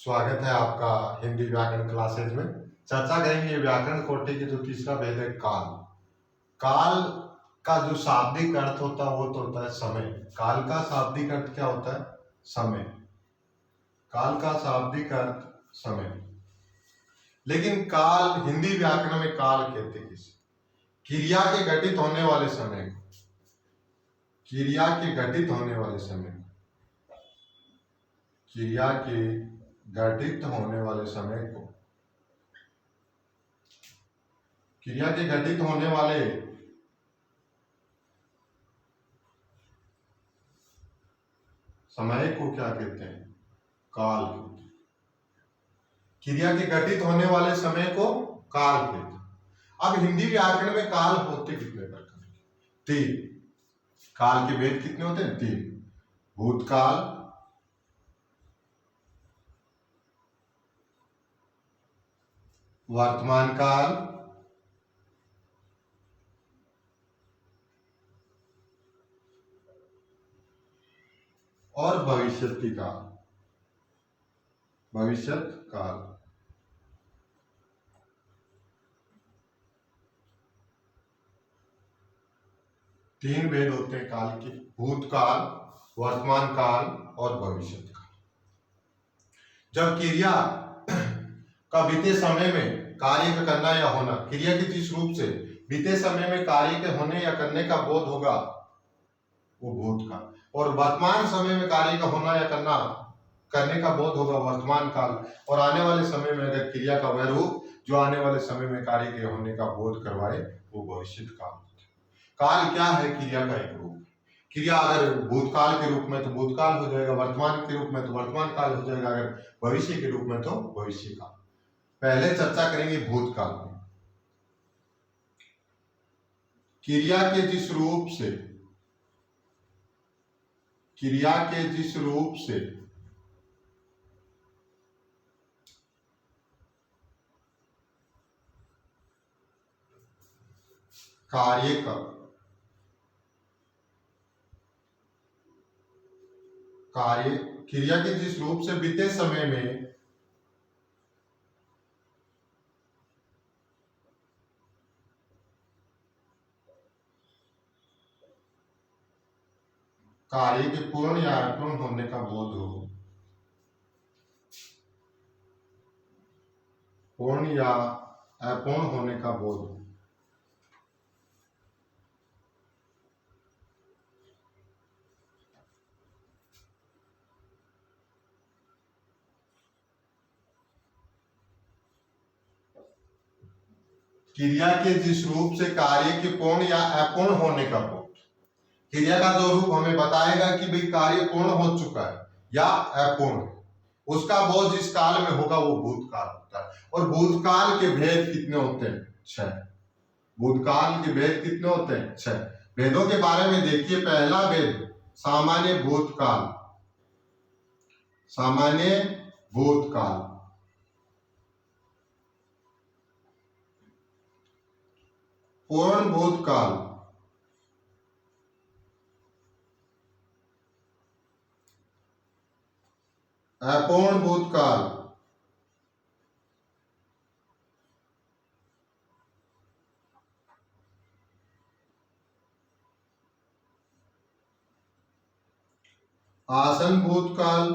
स्वागत है आपका हिंदी व्याकरण क्लासेज में। चर्चा करेंगे व्याकरण कोटि की जो तीसरा भेद है काल। काल का जो शाब्दिक अर्थ होता है वो तो होता है समय। काल का शाब्दिक अर्थ क्या होता है? समय। काल का शाब्दिक अर्थ समय। लेकिन काल हिंदी व्याकरण में काल कहते हैं किसे? क्रिया के घटित होने वाले समय को। क्रिया के घटित होने वाले समय को। क्रिया के घटित होने वाले समय को। क्रिया के घटित होने वाले समय को क्या कहते हैं? काल कहते हैं। क्रिया के घटित होने वाले समय को काल कहते हैं। अब हिंदी व्याकरण में काल होते कितने प्रकार के? तीन। काल के भेद कितने होते हैं? तीन। भूतकाल, वर्तमान काल और भविष्यति काल। भविष्यत काल। तीन भेद होते हैं काल के: भूतकाल, वर्तमान काल और भविष्यत काल। जब क्रिया का बीते समय में कार्य करना या होना, क्रिया के जिस रूप से बीते समय में कार्य के होने या करने का बोध होगा वो भूतकाल, और वर्तमान समय में कार्य का होना या करने का बोध होगा वर्तमान काल, और आने वाले समय में अगर क्रिया का वह रूप जो आने वाले समय में कार्य के होने का बोध करवाए वो भविष्यत काल। काल क्या है? क्रिया का एक रूप। क्रिया अगर भूतकाल के रूप में तो भूतकाल हो जाएगा, वर्तमान के रूप में तो वर्तमान काल हो जाएगा, अगर भविष्य के रूप में तो भविष्य काल। पहले चर्चा करेंगे भूतकाल में। क्रिया के जिस रूप से क्रिया के जिस रूप से बीते समय में कार्य के पूर्ण या अपूर्ण होने का बोध हो, पूर्ण या अपूर्ण होने का बोध हो, क्रिया के जिस रूप से कार्य के पूर्ण या अपूर्ण होने का बोध। क्रिया का जो रूप हमें बताएगा कि भाई कार्य पूर्ण हो चुका है या अपूर्ण, उसका बोध जिस काल में होगा वो भूतकाल होता है। और भूतकाल के भेद कितने होते हैं? 6। भूतकाल के भेद कितने होते हैं? 6। भेदों के बारे में देखिए। पहला भेद सामान्य भूतकाल। सामान्य भूतकाल। पूर्ण भूतकाल। अपूर्ण भूतकाल। आसन भूतकाल।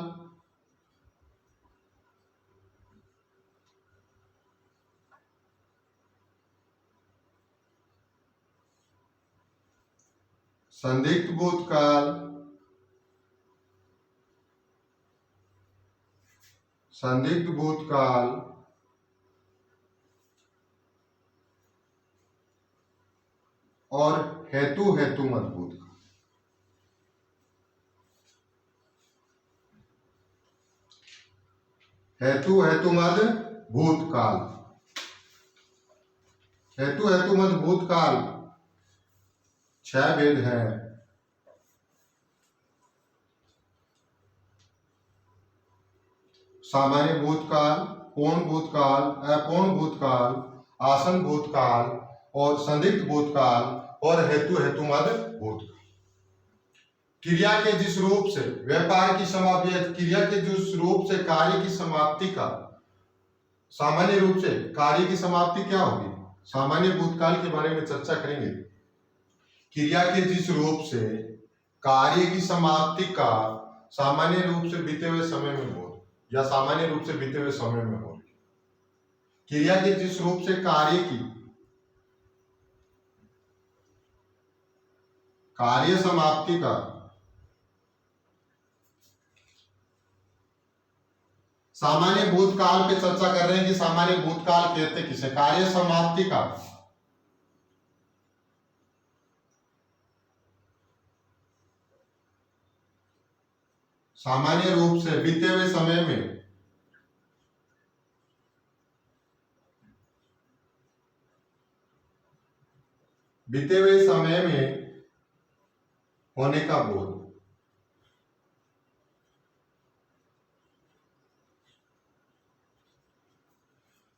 संदिग्ध भूतकाल। संदिग्ध भूतकाल और हेतुमत भूतकाल। हेतुमत भूतकाल। हेतुमत भूतकाल 6 भेद हैं। सामान्य भूतकाल, पूर्ण भूतकाल, अपूर्ण भूतकाल, आसन भूतकाल और संदिग्ध भूतकाल और हेतुमत भूतकाल। क्रिया के जिस रूप से व्यापार की समाप्ति, क्रिया के जिस रूप से कार्य की समाप्ति का, सामान्य रूप से कार्य की समाप्ति क्या होगी, सामान्य भूतकाल के बारे में चर्चा करेंगे। क्रिया के जिस रूप से कार्य की समाप्ति का सामान्य रूप से बीते हुए समय में हो, या सामान्य रूप से बीते हुए समय में हो, क्रिया के जिस रूप से कार्य समाप्ति का सामान्य भूतकाल पे चर्चा कर रहे हैं कि सामान्य भूतकाल कहते किसे, कार्य समाप्ति का सामान्य रूप से बीते हुए समय में होने का बोध।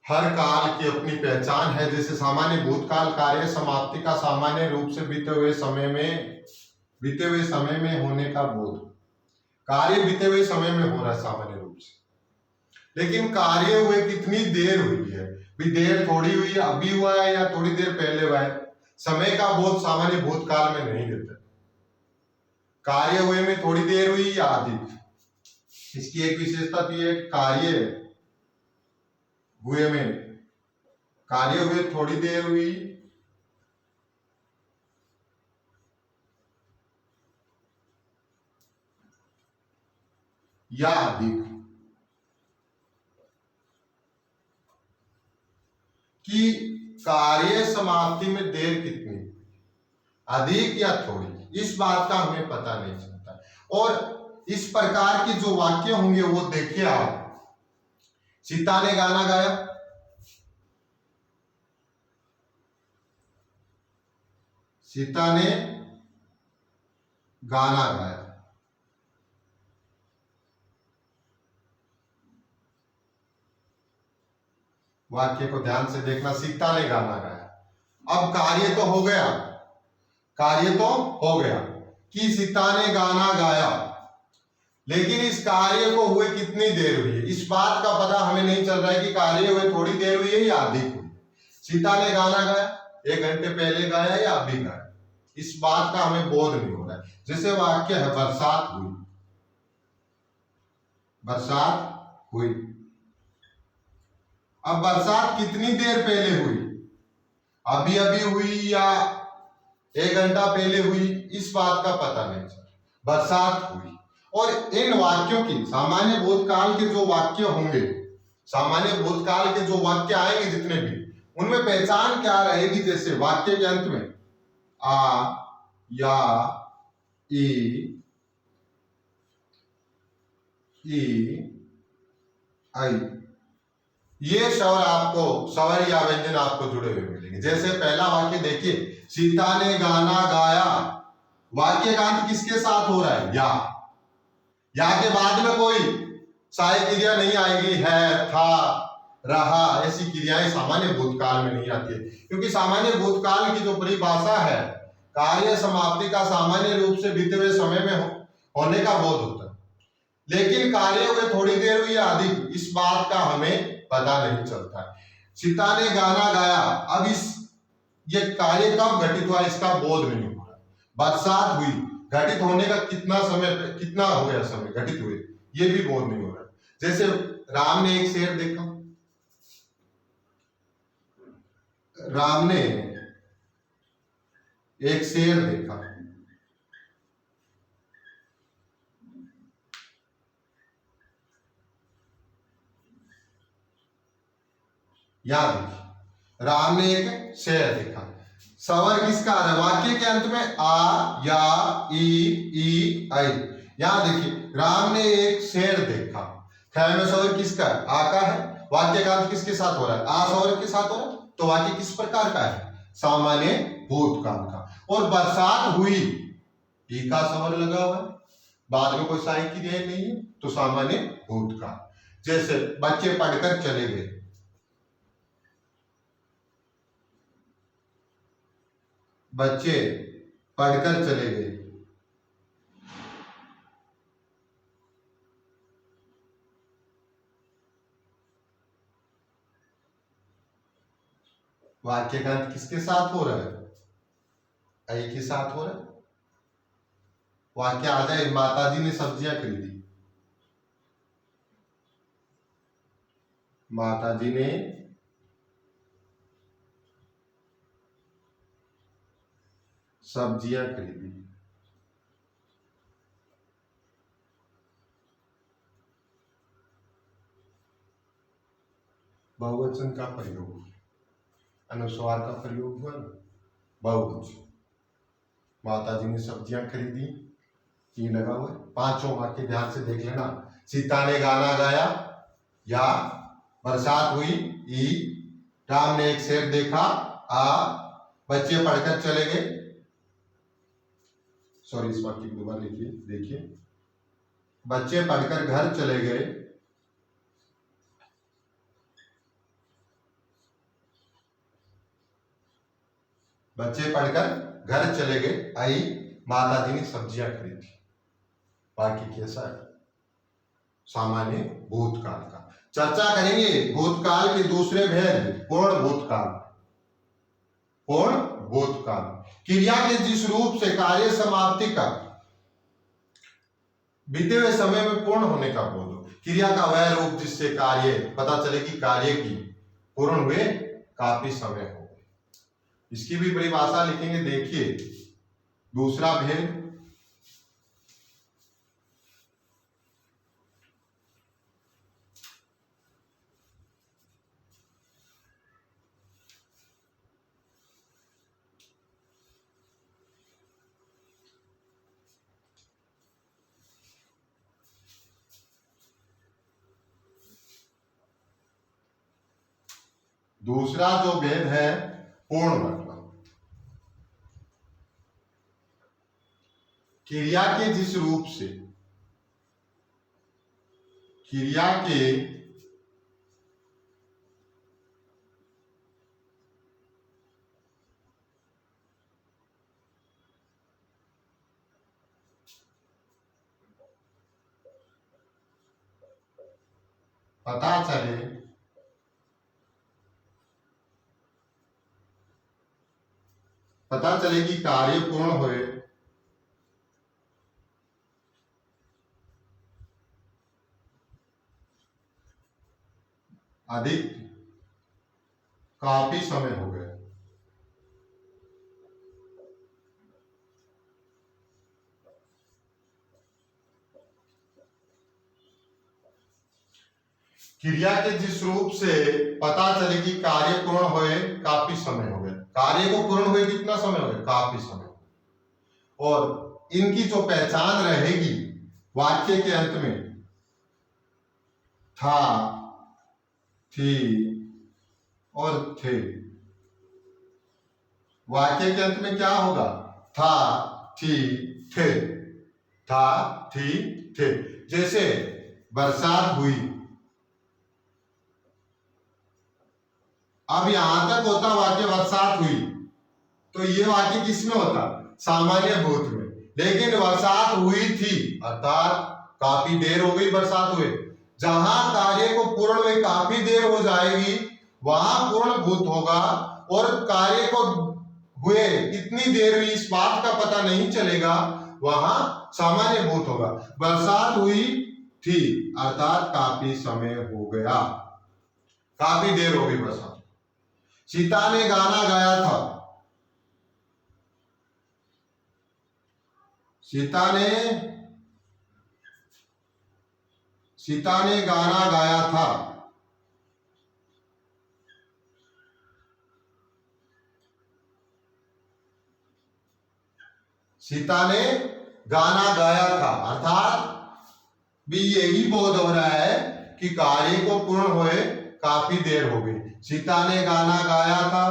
हर काल की अपनी पहचान है। जैसे सामान्य भूतकाल कार्य समाप्ति का सामान्य रूप से बीते हुए समय में होने का बोध। कार्य बीते हुए समय में हो रहा है सामान्य रूप से, लेकिन कार्य हुए कितनी देर हुई है, भी देर थोड़ी हुई है, अभी हुआ है या थोड़ी देर पहले हुआ है, समय का बोध सामान्य भूतकाल में नहीं देता। कार्य हुए में थोड़ी देर हुई या अधिक, इसकी एक विशेषता तो यह कार्य हुए थोड़ी देर हुई या अधिक, कि कार्य समाप्ति में देर कितनी, अधिक या थोड़ी, इस बात का हमें पता नहीं चलता। और इस प्रकार के जो वाक्य होंगे वो देखिए आप, सीता ने गाना गाया, सीता ने गाना गाया, वाक्य को ध्यान से देखना, सीता ने गाना गाया। अब कार्य तो हो गया कि सीता ने गाना गाया, लेकिन इस कार्य को हुए कितनी देर हुई है, इस बात का पता हमें नहीं चल रहा है कि कार्य हुए थोड़ी देर हुई है या अधिक हुई। सीता ने गाना गाया 1 घंटे पहले गाया या अभी गाया, इस बात का हमें बोध नहीं हो रहा है। जैसे वाक्य है बरसात हुई। अब बरसात कितनी देर पहले हुई, अभी हुई या 1 घंटा पहले हुई, इस बात का पता नहीं चल। बरसात हुई। और इन वाक्यों की सामान्य भूतकाल के जो वाक्य होंगे, सामान्य भूतकाल के जो वाक्य आएंगे जितने भी, उनमें पहचान क्या रहेगी। जैसे वाक्य के अंत में आ, या, ई, आई, ये स्वर या व्यंजन आपको जुड़े हुए मिलेंगे। जैसे पहला वाक्य देखिए, सीता ने गाना गाया, वाक्य का अंत किसके साथ हो रहा है, या के बाद में कोई सहायक क्रिया नहीं आएगी, है, था, रहा, ऐसी क्रियाएं सामान्य भूतकाल में नहीं आती है, क्योंकि सामान्य भूतकाल की जो परिभाषा है, कार्य समाप्ति का सामान्य रूप से बीते हुए समय में होने का बोध होता है। लेकिन कार्य हुए थोड़ी देर हुई या अधिक, इस बात का हमें पता नहीं चलता है। सीता ने गाना गाया, अब ये कार्य कब घटित हुआ इसका बोध नहीं हो रहा। बरसात हुई, घटित होने का कितना हो गया समय घटित हुए, ये भी बोध नहीं हो रहा। जैसे राम ने एक शेर देखा, याद रखिए, राम ने एक शेर देखा। स्वर किसका आ रहा है, वाक्य के अंत में आ, या, ई, आई। यहां देखिए, राम ने एक शेर देखा, ख्याल में स्वर किसका, आ का है, वाक्य का अंत किसके साथ हो रहा है, आ स्वर के साथ हो रहा है, तो वाक्य किस प्रकार का है, सामान्य भूतकाल का। और बरसात हुई, ई का स्वर लगा हुआ है, बाद में कोई सहायक क्रिया नहीं है, तो सामान्य भूतकाल। जैसे बच्चे पढ़कर चले गए, बच्चे पढ़कर चले गए, वाक्य का अंत किसके साथ हो रहा है? ऐ के साथ हो रहा है। वाक्य आ जाए, माताजी ने सब्जियां खरीदी। माताजी ने सब्जियां खरीदी। बहुवचन का प्रयोग, अनुस्वार का प्रयोग हुआ ना, बहुवचन। माताजी ने सब्जियां खरीदी, ये लगा हुआ है। पांचों वाक्य ध्यान से देख लेना। सीता ने गाना गाया, या बरसात हुई, ई राम ने एक शेर देखा, आ बच्चे पढ़कर चले गए। सॉरी, इस वाक्य को दोबारा लिखिए, देखिए। बच्चे पढ़कर घर चले गए, बच्चे पढ़कर घर चले गए, आई माताजी ने सब्जियां खरीदी। वाक्य कैसा है? सामान्य भूतकाल का। चर्चा करेंगे भूतकाल के दूसरे भेद, पूर्ण भूतकाल। पूर्ण भूतकाल क्रिया के जिस रूप से कार्य समाप्ति का बीते हुए समय में पूर्ण होने का बोध हो। क्रिया का वह रूप जिससे कार्य पता चले कि कार्य की पूर्ण हुए काफी समय हो गए। इसकी भी परिभाषा लिखेंगे, देखिए। दूसरा भेद, दूसरा जो भेद है पूर्ण मतलब। क्रिया के जिस रूप से, क्रिया के पता चले कि कार्य पूर्ण हुए, अधिक काफी समय हो गया। क्रिया के जिस रूप से पता चले कि कार्य पूर्ण हुए काफी समय हो गया। कार्य को पूर्ण हुए कितना समय हो गया? काफी समय। और इनकी जो पहचान रहेगी वाक्य के अंत में, था, थी और थे। वाक्य के अंत में क्या होगा? था, थी, थे। था, थी, थे। जैसे बरसात हुई, अब यहां तक होता वाक्य बरसात हुई, तो ये वाक्य किसमें होता? सामान्य भूत में। लेकिन बरसात हुई थी अर्थात काफी देर हो गई बरसात हुए। जहां कार्य को पूर्ण में काफी देर हो जाएगी वहां पूर्ण भूत होगा, और कार्य को हुए कितनी देर हुई इस बात का पता नहीं चलेगा, वहां सामान्य भूत होगा। बरसात हुई थी अर्थात काफी समय हो गया, काफी देर हो गई बरसात। सीता ने गाना गाया था, सीता ने गाना गाया था। सीता ने गाना गाया था अर्थात भी यही बोध हो रहा है कि कार्य को पूर्ण हुए काफी देर हो गई। सीता ने गाना गाया था,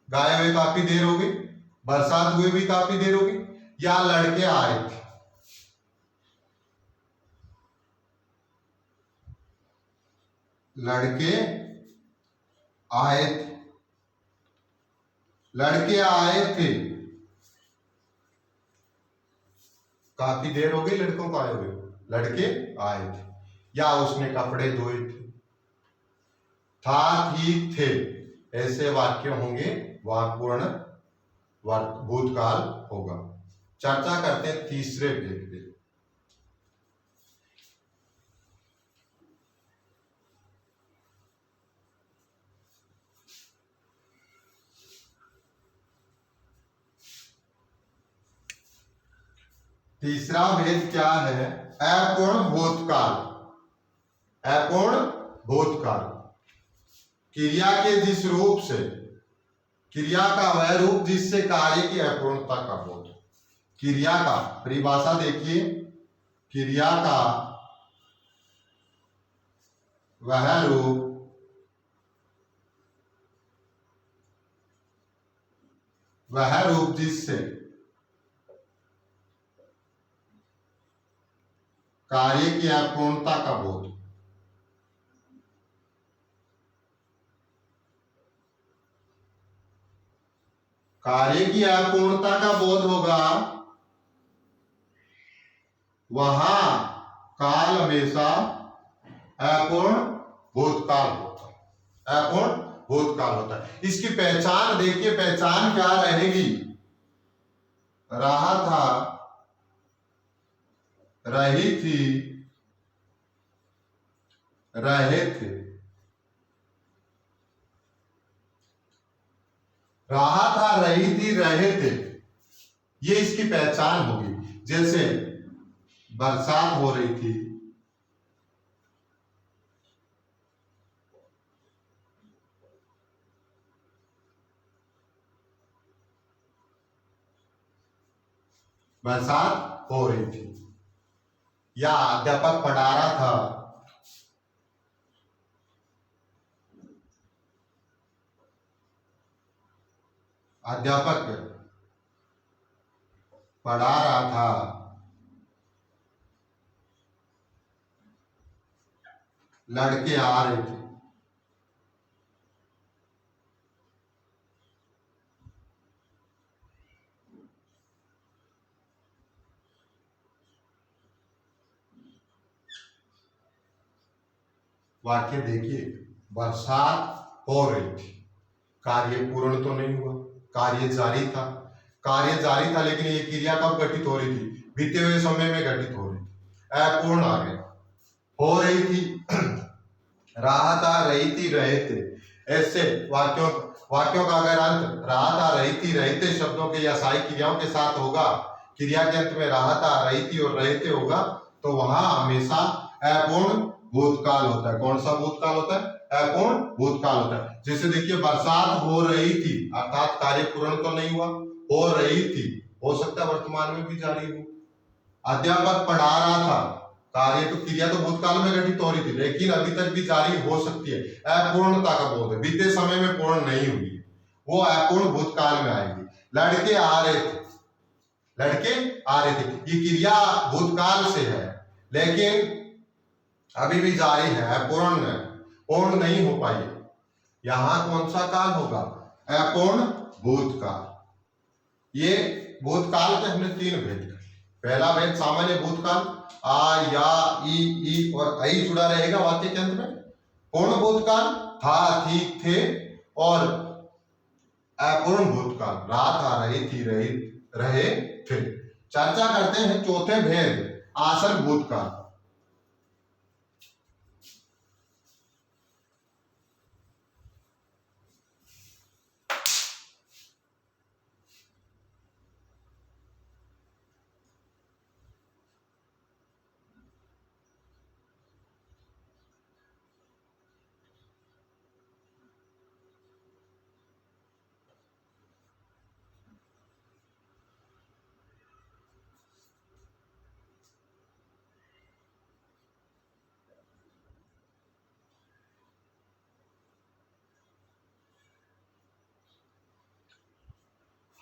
गाए हुए काफी देर हो गई। बरसात हुए भी काफी देर हो गई। या लड़के आए थे, लड़के आए थे, लड़के आए थे, काफी देर हो गई लड़कों को आए हुए, लड़के आए थे। या उसने कपड़े धोए थे, था, थी, थे। ऐसे वाक्य होंगे वह पूर्ण भूतकाल होगा। चर्चा करते हैं तीसरे भेद पे। तीसरा भेद क्या है? अपूर्ण भूतकाल। अपूर्ण भूतकाल क्रिया के जिस रूप से, क्रिया का वह रूप जिससे कार्य की अपूर्णता का बोध। क्रिया का परिभाषा देखिए, क्रिया का वह रूप जिससे कार्य की अपूर्णता का बोध। कार्य की अपूर्णता का बोध होगा, वहां काल हमेशा अपूर्ण भूतकाल होता है। अपूर्ण भूतकाल होता है। इसकी पहचान देखिए, पहचान क्या रहेगी? रहा था, रही थी, रहे थे। रहा था, रही थी, रहे थे, ये इसकी पहचान होगी। जैसे बरसात हो रही थी, बरसात हो रही थी, या अध्यापक पढ़ा रहा था, अध्यापक पढ़ा रहा था, लड़के आ रहे थे। वाक्य देखिए, बरसात हो रही थी, कार्य पूर्ण तो नहीं हुआ, कार्य जारी था, कार्य जारी था, लेकिन ये क्रिया कब घटित हो रही थी? बीते हुए समय में घटित हो रही थी। अपूर्ण आ गया, हो रही थी, रहा था, रही थी, रहे थे। ऐसे वाक्यों का अगर अंत रहा था, रही थी, रहे थे शब्दों के या सहायक क्रियाओं के साथ होगा, क्रिया के अंत में रहा था, रही थी और रहे थे होगा, तो वहां हमेशा अपूर्ण भूतकाल होता है। कौन सा भूतकाल होता है? अपूर्ण भूतकाल होता है। जैसे देखिए, बरसात हो रही थी, अर्थात कार्य पूर्ण तो नहीं हुआ, हो रही थी, हो सकता है वर्तमान में भी जारी हो। अध्यापक पढ़ा रहा था, कार्य तो, क्रिया तो भूतकाल में घटित हो रही थी, लेकिन अभी तक भी जारी हो सकती है। अपूर्णता का बोध है, बीते समय में पूर्ण नहीं हुई है, वो अपूर्ण भूतकाल में आएगी। लड़के आ रहे थे, लड़के आ रहे थे, ये क्रिया भूतकाल से है, लेकिन अभी भी जारी है, अपूर्ण, पूर्ण नहीं हो पाई है। यहां कौन सा काल होगा? अपूर्ण भूतकाल। ये भूतकाल के हमने तीन भेद करे। पहला भेद सामान्य भूतकाल, आ, या, ई और आई जुड़ा रहेगा वाक्य के अंत में। पूर्ण भूतकाल, था, थी, थे, और अपूर्ण भूतकाल, रहा था, रही थी, रहे थे। चर्चा करते हैं चौथे भेद, आसन भूतकाल।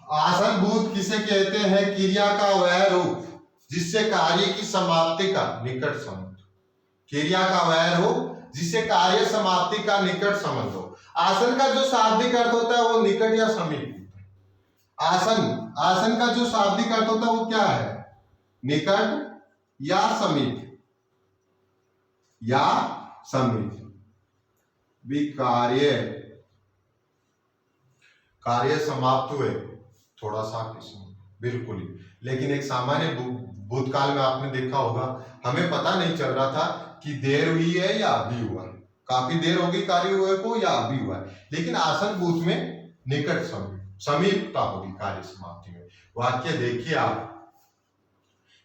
आसनभूत किसे कहते हैं? क्रिया का वह रूप जिससे कार्य की समाप्ति का निकट संबंध। क्रिया का वह रूप जिससे कार्य समाप्ति का निकट संबंध हो। आसन का जो शाब्दिक अर्थ होता है वो निकट या समीप होता है। आसन का जो शाब्दिक अर्थ होता है वो क्या है? निकट या समीप, या समीप। भी कार्य कार्य समाप्त हुए, थोड़ा सा किस्म बिल्कुल ही। लेकिन एक सामान्य भूतकाल में आपने देखा होगा, हमें पता नहीं चल रहा था कि देर हुई है या अभी हुआ है, काफी देर हो गई कार्य हुए को या अभी हुआ है। लेकिन आसन भूत में निकट समीपता होगी कार्य समाप्ति में। वाक्य देखिए आप,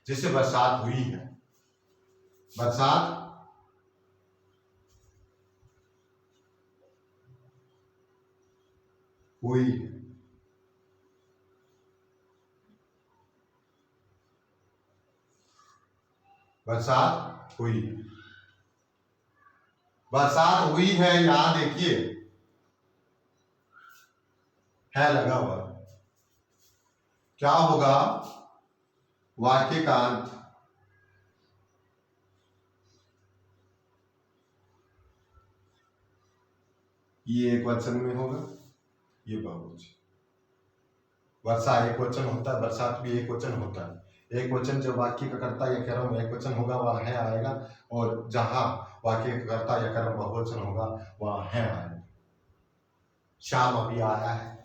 जैसे बरसात हुई है, बरसात हुई है, बरसात हुई है, बरसात हुई है। यहां देखिए है लगा हुआ, क्या होगा वाक्य का अंत, ये एक वचन में होगा, ये बहुवचन। वर्षा एक वचन होता है, बरसात भी एक वचन होता है। एक वचन जब वाक्य का कर्ता या कर्म एक वचन होगा वह है आएगा, और जहां वाक्य का कर्ता या कर्म बहुवचन होगा वह है आएगा। श्याम अभी आया है,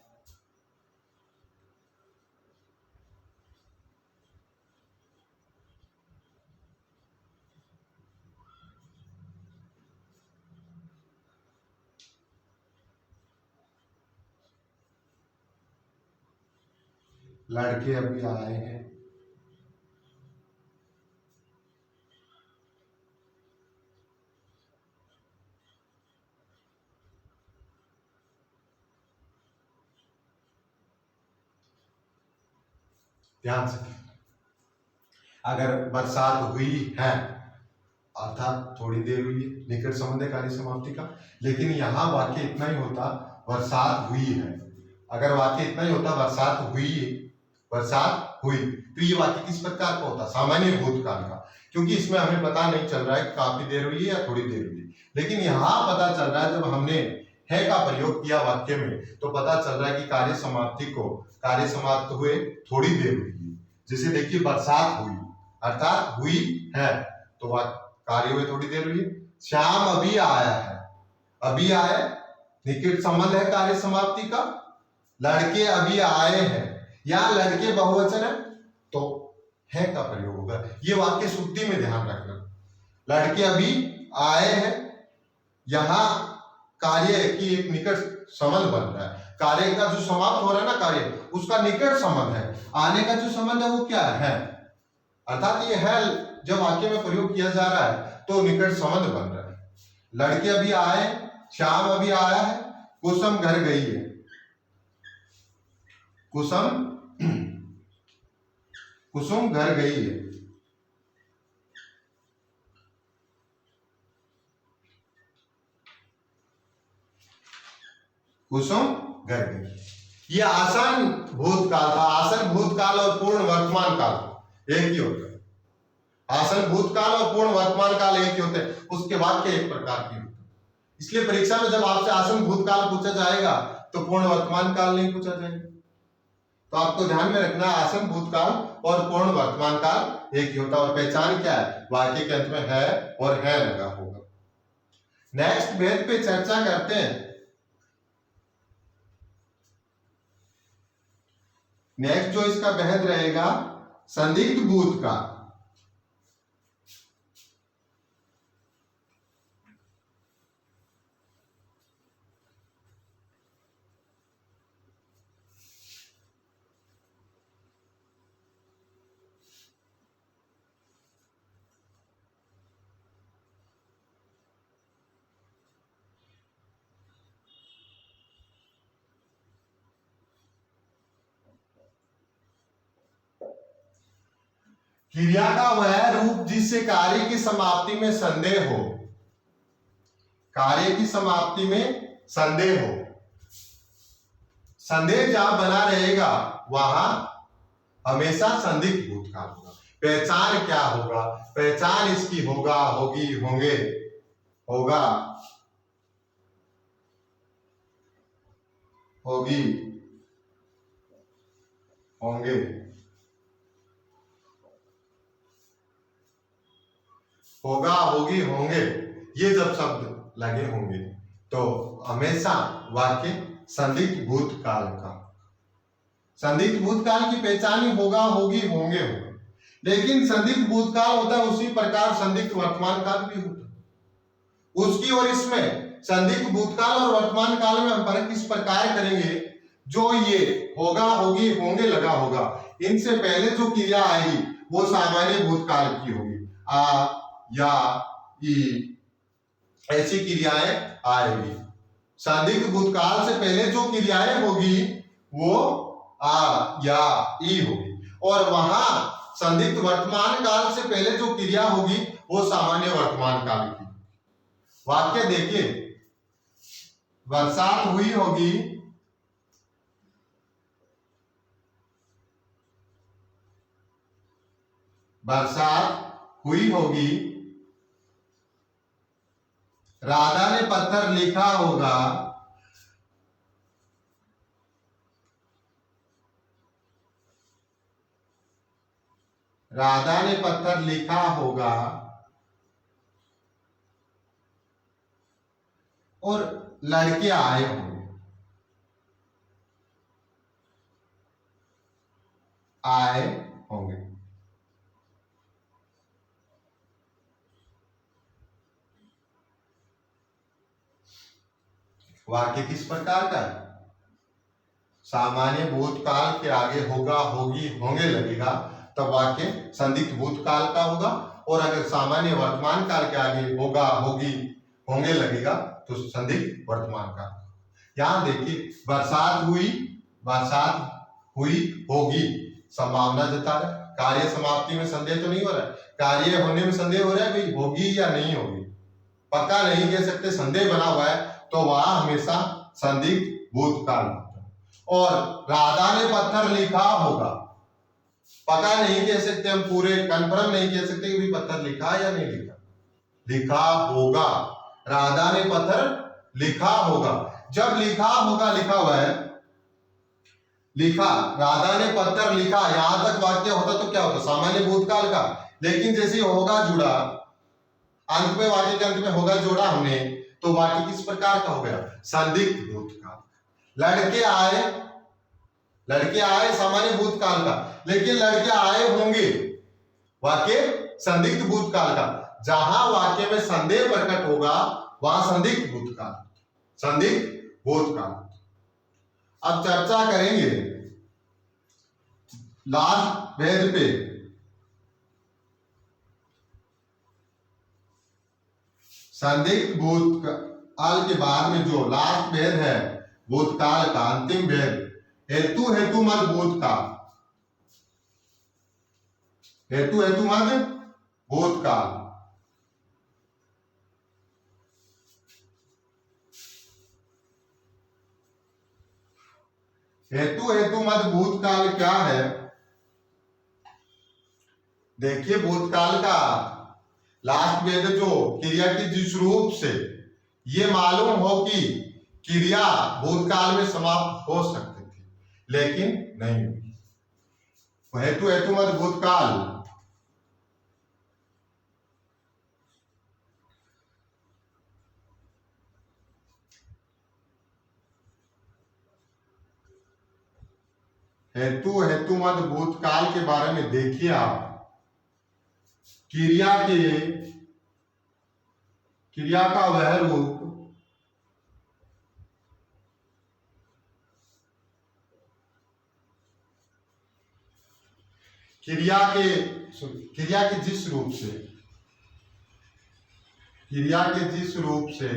लड़के अभी आए हैं, ध्यान से। अगर बरसात हुई है अर्थात थोड़ी देर हुई है, निकट संबंध है कार्य समाप्ति का। लेकिन यहाँ वाक्य इतना ही होता बरसात हुई है। अगर वाक्य इतना ही होता बरसात हुई, बरसात हुई, तो ये वाक्य किस प्रकार का होता, सामान्य भूतकाल का। क्योंकि इसमें हमें पता नहीं चल रहा है कि काफी देर हुई है या थोड़ी देर हुई है। लेकिन यहाँ पता चल रहा है, जब हमने है का प्रयोग किया वाक्य में, तो पता चल रहा है कि कार्य समाप्ति को, कार्य समाप्त हुए थोड़ी देर हुई है। जैसे देखिए बरसात हुई अर्थात हुई है, तो कार्य हुए थोड़ी देर हुई। श्याम अभी आया है, अभी आए निकट संबंध है कार्य समाप्ति का। लड़के अभी आए हैं, या लड़के बहुवचन है तो है का प्रयोग होगा। ये वाक्य शुद्धि में ध्यान रखना, लड़के अभी आए हैं, यहां कार्य की एक निकट संबंध बन रहा है। कार्य का जो समाप्त हो रहा है ना कार्य, उसका निकट संबंध है। आने का जो संबंध है वो क्या है, अर्थात ये है जब वाक्य में प्रयोग किया जा रहा है तो निकट संबंध बन रहा है। लड़के अभी आए, श्याम अभी आया है, कुसुम घर गई है, कुसुम घर गई है। कुसुम घर गई, ये आसन भूतकाल था। आसन भूतकाल और पूर्ण वर्तमान काल एक ही होता है। आसन भूतकाल और पूर्ण वर्तमान काल एक ही होते हैं, उसके वाक्य एक प्रकार के होते हैं। इसलिए परीक्षा में जब आपसे आसन भूतकाल पूछा जाएगा तो पूर्ण वर्तमान काल नहीं पूछा जाएगा। तो आपको ध्यान में रखना, आसन भूतकाल और पूर्ण वर्तमान काल एक ही होता है। और पहचान क्या है, वाक्य के अंत में है और है लगा होगा। नेक्स्ट भेद पे चर्चा करते हैं। नेक्स्ट जो इसका भेद रहेगा, संदिग्ध भूतकाल। क्रिया का वह रूप जिससे कार्य की समाप्ति में संदेह हो, कार्य की समाप्ति में संदेह हो। संदेह जहां बना रहेगा वहां हमेशा संदिग्ध भूतकाल होगा। पहचान क्या होगा, पहचान इसकी होगा, होगी, होंगे, होगा, होगी, होंगे, होगा, होगी, होंगे, ये जब शब्द लगे होंगे तो हमेशा वाक्य संदिग्ध भूतकाल का। संदिग्ध भूतकाल की पहचान ही होगा, होगी, होंगे होगा। लेकिन संदिग्ध भूतकाल होता है उसी प्रकार संदिग्ध वर्तमान काल भी होता है उसकी। और इसमें संदिग्ध भूतकाल और वर्तमान काल में हम फर्क इस प्रकार करेंगे, जो ये होगा, होगी, होंगे लगा होगा, इनसे पहले जो क्रिया आएगी वो सामान्य भूतकाल की होगी। आ, या, ई, ऐसी क्रियाएं आएगी। संदिग्ध भूतकाल से पहले जो क्रियाएं होगी वो आ, या, ई होगी। और वहां संदिग्ध वर्तमान काल से पहले जो क्रिया होगी वो सामान्य वर्तमान काल की। वाक्य देखिए, बरसात हुई होगी, बरसात हुई होगी, राधा ने पत्थर लिखा होगा, राधा ने पत्थर लिखा होगा, और लड़के आए होंगे, आए होंगे। वाक्य किस प्रकार का है? सामान्य भूतकाल के आगे होगा, होगी, होंगे लगेगा तब वाक्य संदिग्ध भूतकाल का होगा। और अगर सामान्य वर्तमान काल के आगे होगा, होगी, होंगे लगेगा तो संदिग्ध वर्तमान काल। यहां देखिए, बरसात हुई, बरसात हुई होगी, संभावना जता रहा है। कार्य समाप्ति में संदेह तो नहीं हो रहा है, कार्य होने में संदेह हो रहा है भाई, होगी या नहीं होगी, पक्का नहीं कह सकते, संदेह बना हुआ है, तो वह हमेशा संदिग्ध भूतकाल होता है। और राधा ने पत्थर लिखा होगा, पता नहीं कह सकते, हम पूरे कंफर्म नहीं कह सकते कि भी पत्थर लिखा या नहीं लिखा, लिखा होगा। राधा ने पत्थर लिखा होगा, जब लिखा होगा, लिखा हुआ है, लिखा, राधा ने पत्थर लिखा, यहां तक वाक्य होता तो क्या होता, सामान्य भूतकाल का। लेकिन जैसे होगा जुड़ा, अंत में, वाक्य के अंत में होगा जोड़ा हमने, तो वाक्य किस प्रकार का हो गया, संदिग्ध भूतकाल। लड़के आए, लड़के आए सामान्य भूतकाल का, लेकिन लड़के आए होंगे वाक्य संदिग्ध भूतकाल का। जहां वाक्य में संदेह प्रकट होगा वहां संदिग्ध भूतकाल, संदिग्ध भूतकाल। अब चर्चा करेंगे लास्ट भेद पे। संदिग्ध भूतकाल के बाद में जो लास्ट भेद है भूतकाल का, अंतिम भेद, हेतु हेतु मत भूतकाल, हेतु हेतु मत भूतकाल। हेतु हेतु मत भूतकाल क्या है? देखिए, भूतकाल का लास्ट भेद जो क्रिया की जिस रूप से ये मालूम हो कि क्रिया भूतकाल में समाप्त हो सकती थी लेकिन नहीं हुई, हेतु हेतु मत भूतकाल। हेतु हेतु मत भूतकाल के बारे में देखिए आप, क्रिया के, क्रिया का वह रूप, क्रिया के जिस रूप से, क्रिया के जिस रूप से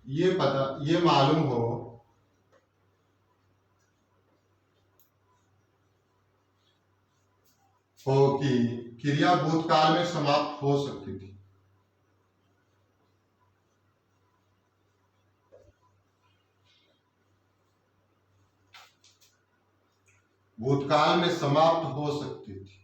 ये पता, ये मालूम हो कि क्रिया भूतकाल में समाप्त हो सकती थी, भूतकाल में समाप्त हो सकती थी।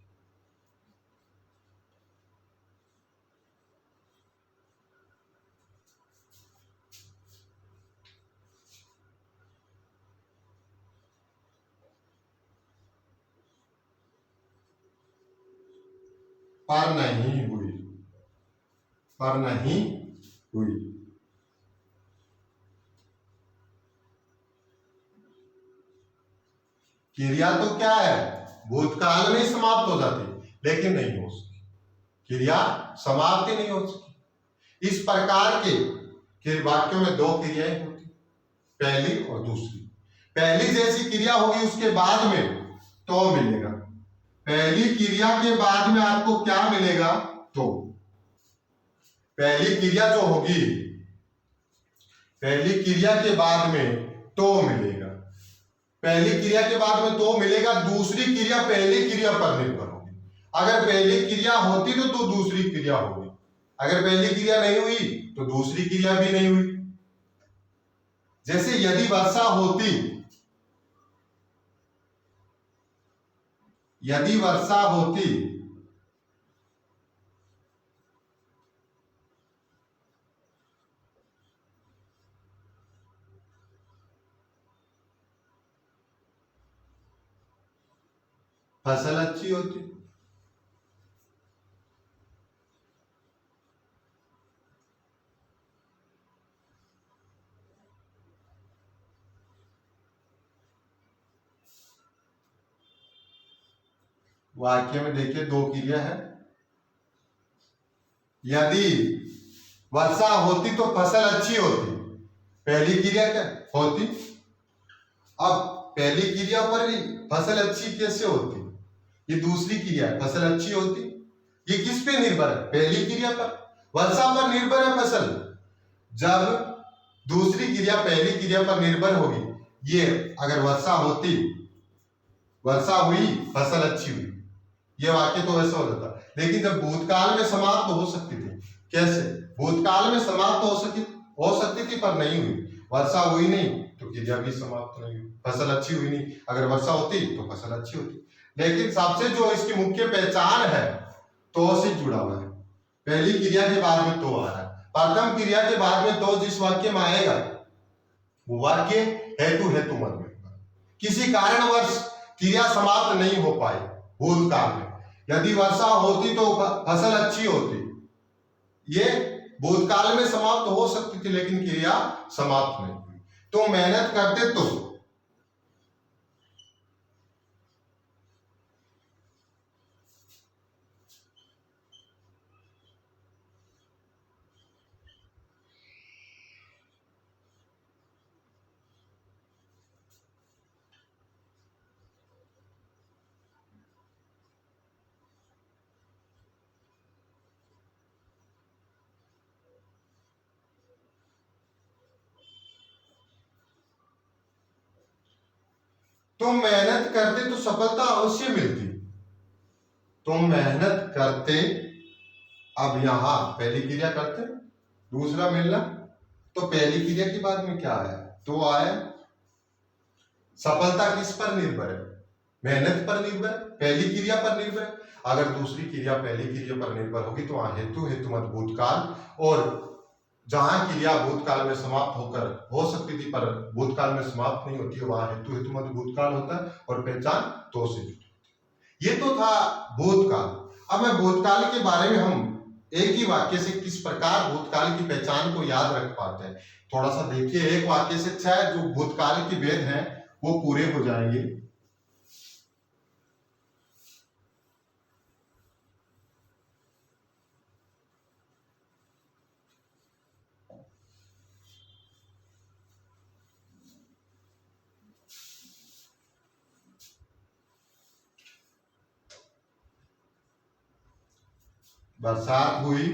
पर नहीं हुई। पर नहीं हुई। क्रिया तो क्या है, भूतकाल में समाप्त हो जाती, लेकिन नहीं हो सकती, क्रिया समाप्त ही नहीं हो सकती। इस प्रकार के वाक्यों में दो क्रियाएं होती, पहली और दूसरी। पहली जैसी क्रिया होगी उसके बाद में तो मिलेगा, पहली क्रिया के बाद में आपको क्या मिलेगा, तो। पहली क्रिया जो होगी, पहली क्रिया के बाद में तो मिलेगा, पहली क्रिया के बाद में तो मिलेगा, दूसरी क्रिया पहली क्रिया पर निर्भर होगी। अगर पहली क्रिया होती तो दूसरी क्रिया होगी, अगर पहली क्रिया नहीं हुई तो दूसरी क्रिया भी नहीं हुई। जैसे यदि वर्षा होती, यदि वर्षा होती फसल अच्छी होती, वाक्य में देखिए दो क्रिया है। यदि वर्षा होती तो फसल अच्छी होती, पहली क्रिया क्या होती। अब पहली क्रिया पर भी फसल अच्छी कैसे होती, ये दूसरी क्रिया है, फसल अच्छी होती। ये किस पे निर्भर है, पहली क्रिया पर, वर्षा पर निर्भर है फसल। जब दूसरी क्रिया पहली क्रिया पर निर्भर होगी, ये अगर वर्षा होती, वर्षा हुई, फसल अच्छी हुई, ये वाक्य तो ऐसा हो जाता। लेकिन जब भूतकाल में समाप्त हो सकती थी, कैसे, भूतकाल में समाप्त हो सकती थी पर नहीं हुई, वर्षा हुई नहीं तो क्रिया भी समाप्त नहीं हुई, फसल अच्छी हुई नहीं, अगर वर्षा होती तो फसल अच्छी होती। लेकिन सबसे जो इसकी मुख्य पहचान है, तो से जुड़ा हुआ है, पहली क्रिया के बाद में तो आ रहा है, प्रथम क्रिया के बाद में तो जिस वाक्य में आएगा वो वाक्य हेतु हेतु मत में, किसी कारणवश क्रिया समाप्त नहीं हो पाई भूतकाल में, यदि वर्षा होती तो फसल अच्छी होती, ये भूतकाल में समाप्त हो सकती थी लेकिन क्रिया समाप्त नहीं हुई। तो मेहनत करते तो तुम मेहनत करते तो सफलता अवश्य मिलती, तुम मेहनत करते। अब यहां पहली क्रिया करते, दूसरा मिलना, तो पहली क्रिया के बाद में क्या आया, तो आया। सफलता किस पर निर्भर है, मेहनत पर निर्भर, पहली क्रिया पर निर्भर। अगर दूसरी क्रिया पहली क्रिया पर निर्भर होगी तो वहां हेतु हेतु मत भूतकाल, और जहां क्रिया भूतकाल में समाप्त होकर हो सकती थी पर भूतकाल में समाप्त नहीं होती है, वहां हेतु हेतु मत भूतकाल होता है, और पहचान तो से जुड़ी। ये तो था भूतकाल। अब मैं भूतकाल के बारे में हम एक ही वाक्य से किस प्रकार भूतकाल की पहचान को याद रख पाते हैं, थोड़ा सा देखिए। एक वाक्य से अच्छा है जो भूतकाल के वेद हैं वो पूरे हो जाएंगे। बरसात हुई,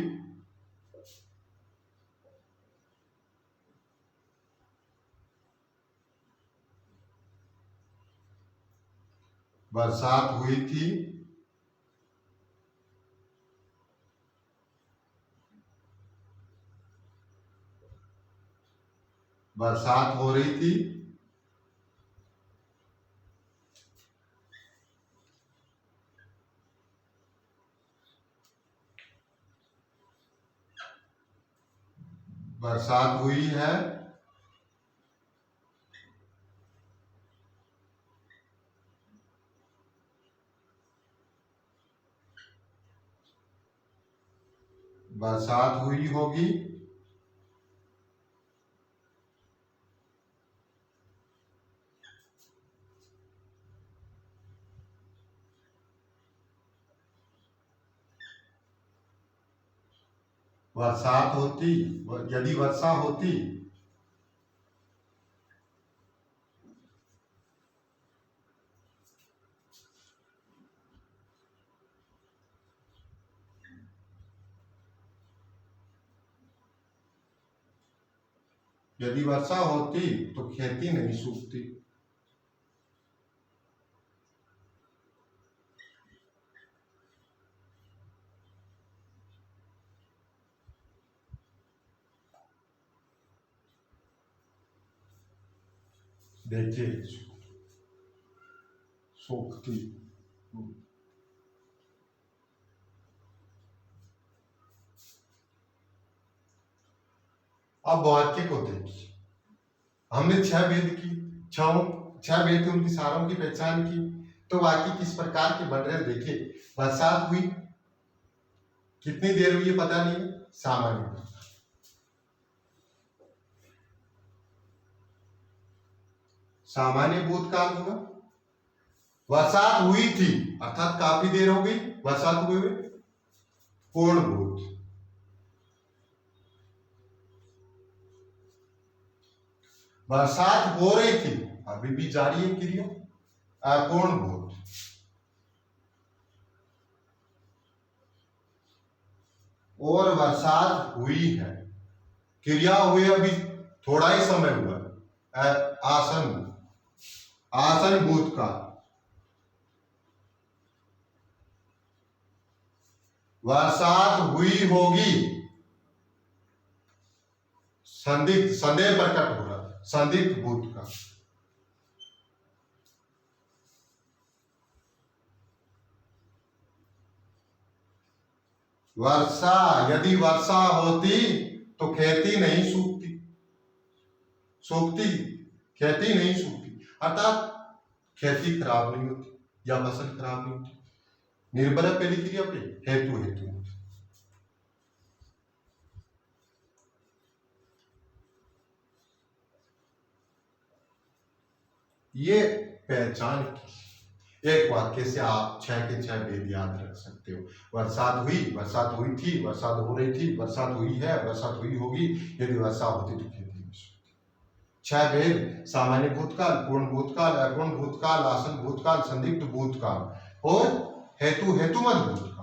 बरसात हुई थी, बरसात हो रही थी, बरसात हुई है, बरसात हुई होगी, बरसात होती, यदि वर्षा होती, यदि वर्षा होती तो खेती नहीं सूखती। देखिए, सूखती। अब वाक्य को देखिए, हमने 6 भेद की, 6 भेद थे, उनकी सारों की पहचान की। तो वाक्य किस प्रकार के बन रहे देखिए। बरसात हुई, कितनी देर हुई है पता नहीं, सामान्य। सामान्य भूतकाल हुआ। बरसात हुई थी अर्थात काफी देर हो गई बरसात हुए हुए, पूर्ण भूत। बरसात हो रही थी, अभी भी जारी है क्रिया, अपूर्ण भूत। और बरसात हुई है, क्रिया हुई अभी थोड़ा ही समय हुआ, आसन, आसन भूत का। बरसात हुई होगी, संदिग्ध, संदेह प्रकट हो रहा, संदिग्ध भूत का। वर्षा, यदि वर्षा होती तो खेती नहीं सूखती, सूखती, खेती नहीं सूखती, अर्थात खेती खराब नहीं होती या फसल खराब नहीं होती। निर्भर है पहली क्रिया पे, हेतु हेतु। ये पहचान की, एक वाक्य से आप 6 के 6 भेद याद रख सकते हो। बरसात हुई, बरसात हुई थी, बरसात हो रही थी, बरसात हुई है, बरसात हुई होगी, यदि वर्षा होती तो खेती नहीं सूखती। 6 भेद, सामान्य भूतकाल, पूर्ण भूतकाल, अपूर्ण भूतकाल, आसन भूतकाल, संदिग्ध भूतकाल और हेतु हेतुमत भूतकाल।